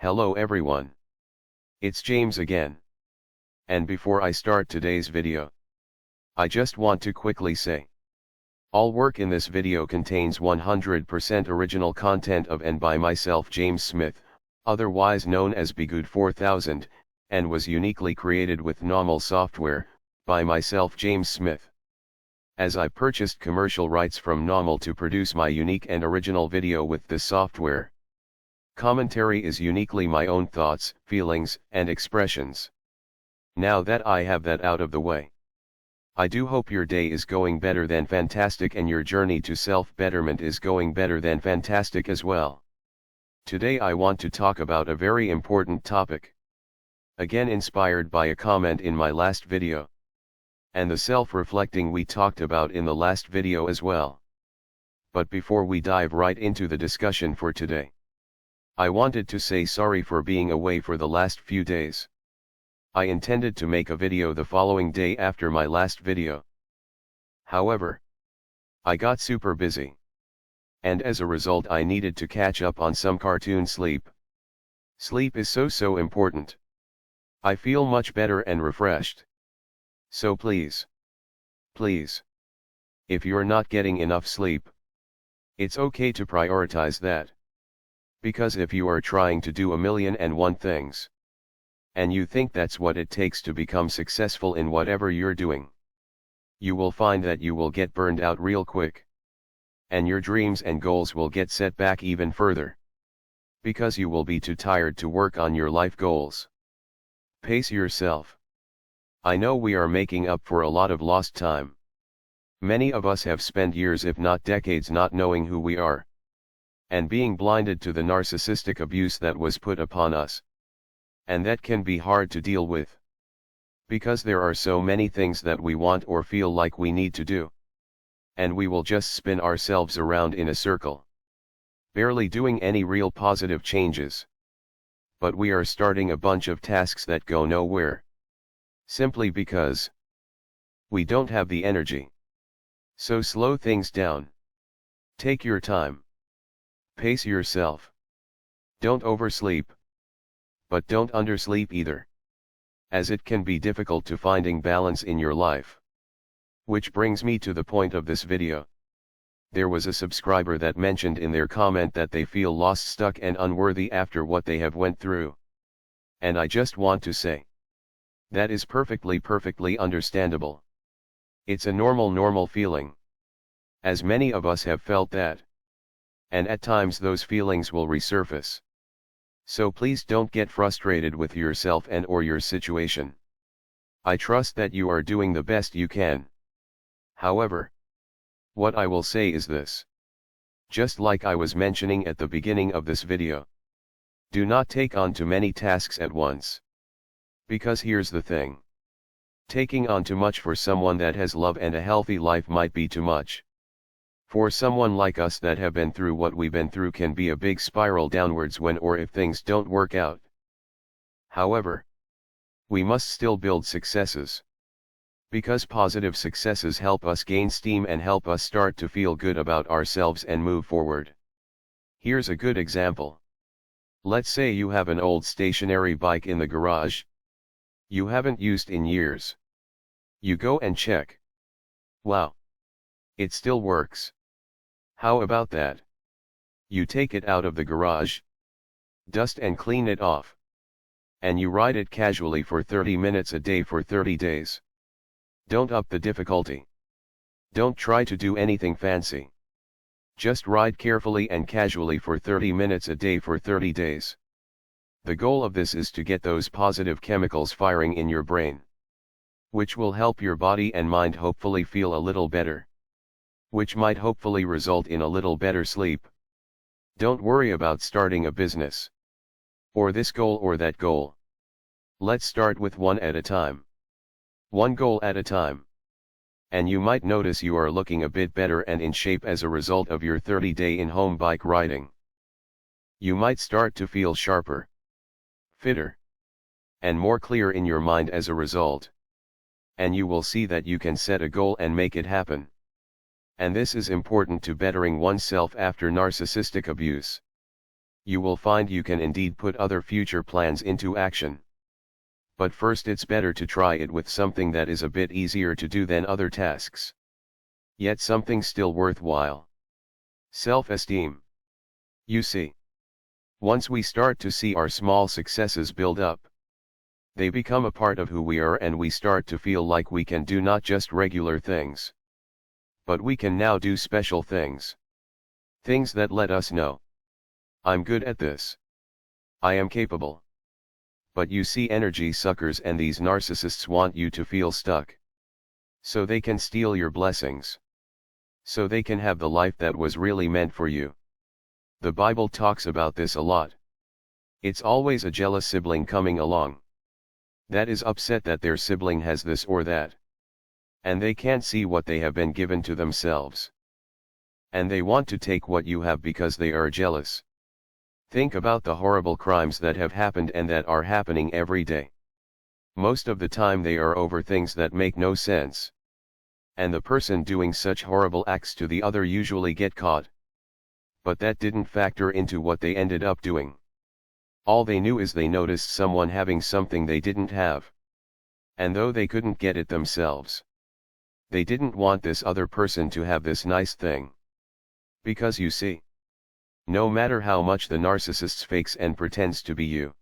Hello everyone. It's James again. And before I start today's video, I just want to quickly say, all work in this video contains 100% original content of and by myself James Smith, otherwise known as Bgood 4000, and was uniquely created with NAWMAL software, by myself James Smith. As I purchased commercial rights from NAWMAL to produce my unique and original video with this software. Commentary is uniquely my own thoughts, feelings, and expressions. Now that I have that out of the way, I do hope your day is going better than fantastic and your journey to self-betterment is going better than fantastic as well. Today I want to talk about a very important topic. Again inspired by a comment in my last video. And the self-reflecting we talked about in the last video as well. But before we dive right into the discussion for today, I wanted to say sorry for being away for the last few days. I intended to make a video the following day after my last video. However, I got super busy. And as a result I needed to catch up on some cartoon sleep. Sleep is so important. I feel much better and refreshed. So please, if you're not getting enough sleep, it's okay to prioritize that. Because if you are trying to do 1,000,001 things, and you think that's what it takes to become successful in whatever you're doing, you will find that you will get burned out real quick. And your dreams and goals will get set back even further. Because you will be too tired to work on your life goals. Pace yourself. I know we are making up for a lot of lost time. Many of us have spent years if not decades not knowing who we are. And being blinded to the narcissistic abuse that was put upon us. And that can be hard to deal with. Because there are so many things that we want or feel like we need to do. And we will just spin ourselves around in a circle. Barely doing any real positive changes. But we are starting a bunch of tasks that go nowhere. Simply because we don't have the energy. So slow things down. Take your time. Pace yourself. Don't oversleep. But don't undersleep either. As it can be difficult to finding balance in your life. Which brings me to the point of this video. There was a subscriber that mentioned in their comment that they feel lost, stuck and unworthy after what they have went through. And I just want to say, that is perfectly understandable. It's a normal feeling. As many of us have felt that. And at times those feelings will resurface. So please don't get frustrated with yourself and or your situation. I trust that you are doing the best you can. However, what I will say is this. Just like I was mentioning at the beginning of this video. Do not take on too many tasks at once. Because here's the thing. Taking on too much for someone that has love and a healthy life might be too much. For someone like us that have been through what we've been through can be a big spiral downwards when or if things don't work out. However, we must still build successes. Because positive successes help us gain steam and help us start to feel good about ourselves and move forward. Here's a good example. Let's say you have an old stationary bike in the garage. You haven't used in years. You go and check. Wow. It still works. How about that? You take it out of the garage. Dust and clean it off. And you ride it casually for 30 minutes a day for 30 days. Don't up the difficulty. Don't try to do anything fancy. Just ride carefully and casually for 30 minutes a day for 30 days. The goal of this is to get those positive chemicals firing in your brain. Which will help your body and mind hopefully feel a little better. Which might hopefully result in a little better sleep. Don't worry about starting a business. Or this goal or that goal. Let's start with one at a time. One goal at a time. And you might notice you are looking a bit better and in shape as a result of your 30-day in-home bike riding. You might start to feel sharper, fitter, and more clear in your mind as a result. And you will see that you can set a goal and make it happen. And this is important to bettering oneself after narcissistic abuse. you will find you can indeed put other future plans into action. But first it's better to try it with something that is a bit easier to do than other tasks. Yet something still worthwhile. Self-esteem. You see, once we start to see our small successes build up, they become a part of who we are, and we start to feel like we can do not just regular things, but we can now do special things. Things that let us know, I'm good at this. I am capable. But you see, energy suckers and these narcissists want you to feel stuck, so they can steal your blessings, so they can have the life that was really meant for you. The Bible talks about this a lot. It's always a jealous sibling coming along that is upset that their sibling has this or that, and they can't see what they have been given to themselves, and they want to take what you have because they are jealous. Think about the horrible crimes that have happened and that are happening every day. Most of the time they are over things that make no sense, and the person doing such horrible acts to the other usually get caught. But that didn't factor into what they ended up doing. All they knew is they noticed someone having something they didn't have, and though they couldn't get it themselves, they didn't want this other person to have this nice thing. Because you see, no matter how much the narcissist fakes and pretends to be you,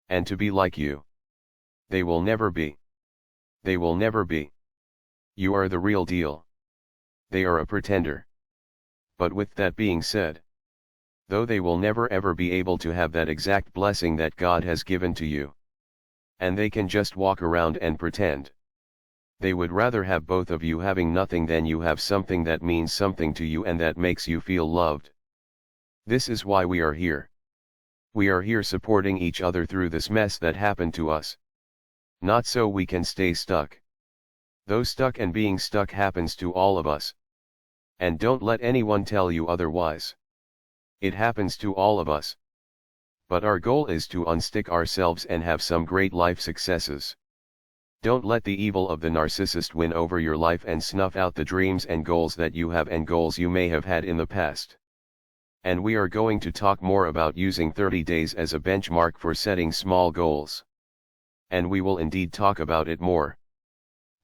and to be like you, they will never be. They will never be. You are the real deal. They are a pretender. But with that being said, though they will never ever be able to have that exact blessing that God has given to you, and they can just walk around and pretend, they would rather have both of you having nothing than you have something that means something to you and that makes you feel loved. This is why we are here. We are here supporting each other through this mess that happened to us. Not so we can stay stuck. Though stuck and being stuck happens to all of us. And don't let anyone tell you otherwise. It happens to all of us. But our goal is to unstick ourselves and have some great life successes. Don't let the evil of the narcissist win over your life and snuff out the dreams and goals that you have and goals you may have had in the past. And we are going to talk more about using 30 days as a benchmark for setting small goals. And we will indeed talk about it more.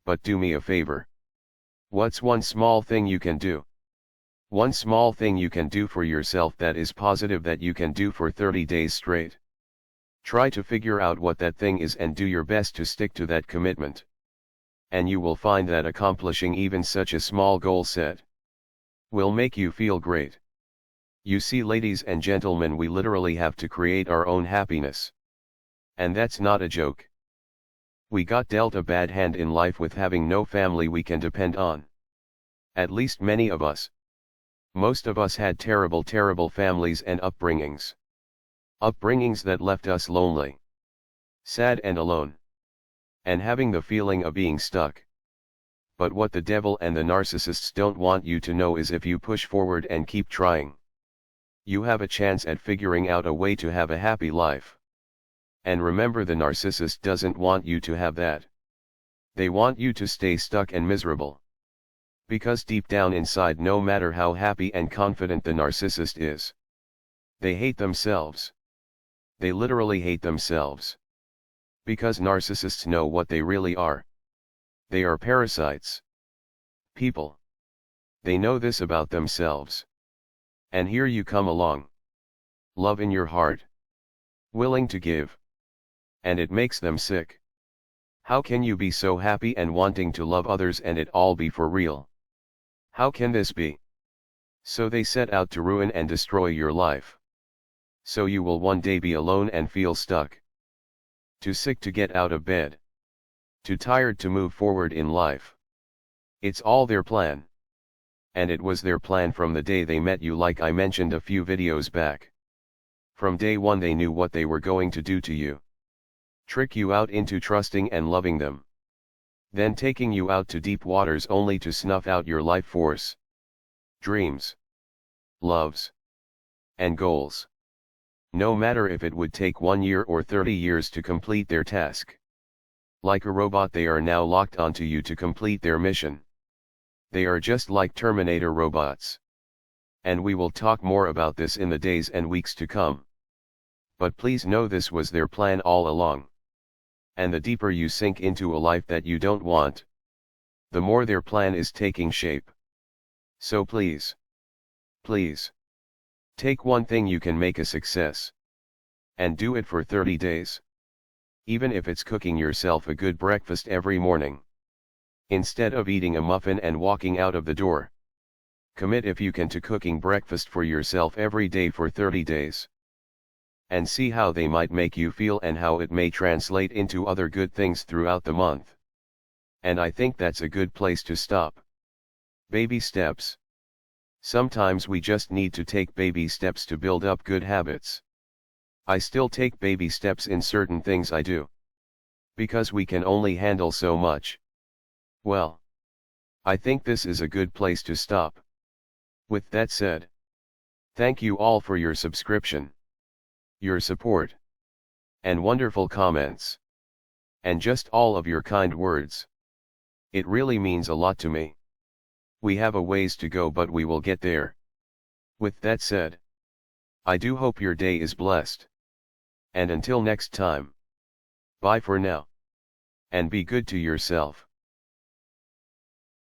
But do me a favor. What's one small thing you can do? One small thing you can do for yourself that is positive that you can do for 30 days straight. Try to figure out what that thing is and do your best to stick to that commitment. And you will find that accomplishing even such a small goal set will make you feel great. You see, ladies and gentlemen, we literally have to create our own happiness. And that's not a joke. We got dealt a bad hand in life with having no family we can depend on. At least many of us. Most of us had terrible families and upbringings. Upbringings that left us lonely, sad and alone, and having the feeling of being stuck. But what the devil and the narcissists don't want you to know is if you push forward and keep trying, you have a chance at figuring out a way to have a happy life. And remember, the narcissist doesn't want you to have that. They want you to stay stuck and miserable. Because deep down inside, no matter how happy and confident the narcissist is, they hate themselves. They literally hate themselves. Because narcissists know what they really are. They are parasites. People. They know this about themselves. And here you come along. Love in your heart. Willing to give. And it makes them sick. How can you be so happy and wanting to love others and it all be for real? How can this be? So they set out to ruin and destroy your life. So you will one day be alone and feel stuck. Too sick to get out of bed. Too tired to move forward in life. It's all their plan. And it was their plan from the day they met you, like I mentioned a few videos back. From day one they knew what they were going to do to you. Trick you out into trusting and loving them. Then taking you out to deep waters only to snuff out your life force, dreams, loves, and goals. No matter if it would take 1 year or 30 years to complete their task. Like a robot, they are now locked onto you to complete their mission. They are just like Terminator robots. And we will talk more about this in the days and weeks to come. But please know this was their plan all along. And the deeper you sink into a life that you don't want, the more their plan is taking shape. So please, take one thing you can make a success. And do it for 30 days. Even if it's cooking yourself a good breakfast every morning. Instead of eating a muffin and walking out of the door. Commit if you can to cooking breakfast for yourself every day for 30 days. And see how they might make you feel and how it may translate into other good things throughout the month. And I think that's a good place to stop. Baby steps. Sometimes we just need to take baby steps to build up good habits. I still take baby steps in certain things I do. Because we can only handle so much. Well, I think this is a good place to stop. With that said, thank you all for your subscription, your support, and wonderful comments, and just all of your kind words. It really means a lot to me. We have a ways to go, but we will get there. With that said, I do hope your day is blessed. And until next time, bye for now. And be good to yourself.